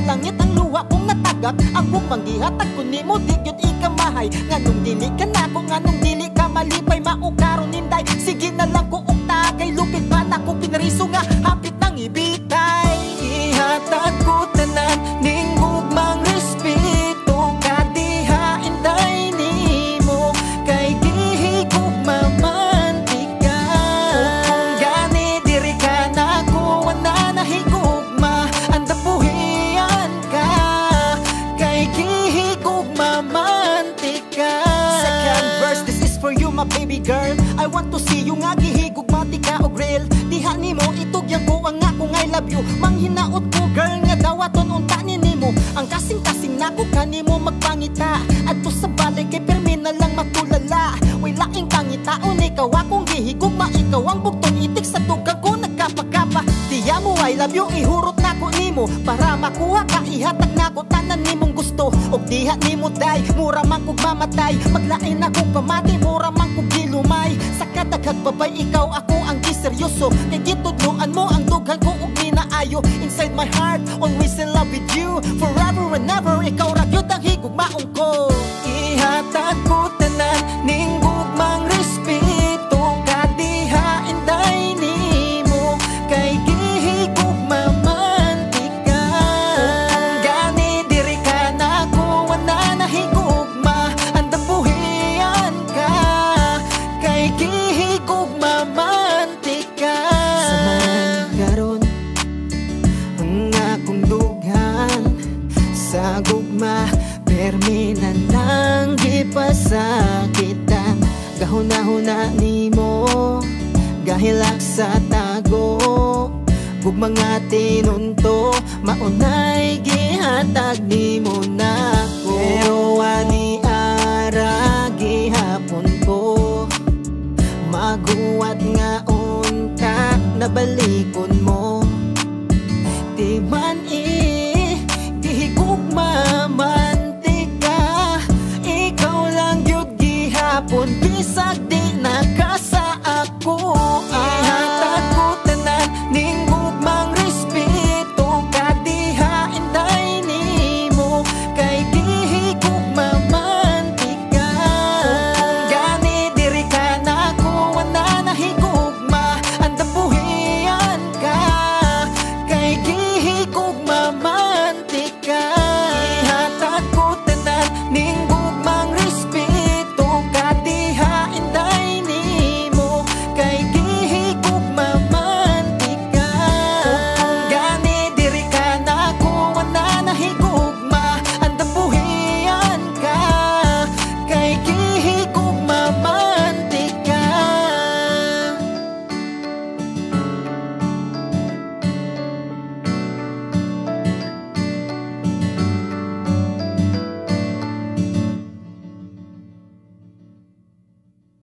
langit ang luha kong natagak. Ang bukmang gihatag ko nimo di gyud ikamahay. Nganong dili ka nako, nganong dili ka malipay, maukaron ninday. Sige na lang ko ukta kay lupit pa na kong pinariso nga hapit nang ibitay. Ihatag ko tanan ning gugmang respeto kadiha inday nimo kay gihigog mamantika. Kung gani diri ka nako wala na higugma, andapuhian ka kay gihigog mamantika. Second verse, this is for you my baby girl. I want to see you nga gihigog matika og real. Diha nimo itugyan ko ang akong I love you. Manghinaot ko girl nga dawaton unta ni nimo. Ang kasing-kasing nako kanimo magpangita. Adto sa balay kay permi na lang matulala. Way laing pangitaon ikaw akong gihigugma. Ikaw ang buktong itik sa tugang ko nagkapakapa. Diya mo I love you ihurot nako nimo para makuha ka ihatag nako tanan nimong gusto. Og diha nimo day mura man kog mamatay. Maglain akong pamati mura man kog gilumay. Sa kadaghag babay ikaw ako ang giseryoso. Kay gitudloan mo ang dughan ko og ginaayo. Inside my heart always in love with you. Forever and ever ikaw ra gyud ang higugmaon ko. Ihatag ko tanan ning gugmang respeto kadiha inday nimo kay gihigog mamantika. Kung gani diri ka nako wala na higugma, andapuhian ka kay gihigog mamantika. Samahan karon ang akong dughan sa gugma, permi na lang gipasakitan. Gahuna-huna nimo gahilak sa tago. Gugma nga tinunto maunay gihatag nimo nako. Pero ani ara gihapon ko maguwat nga unta nabalikon mo.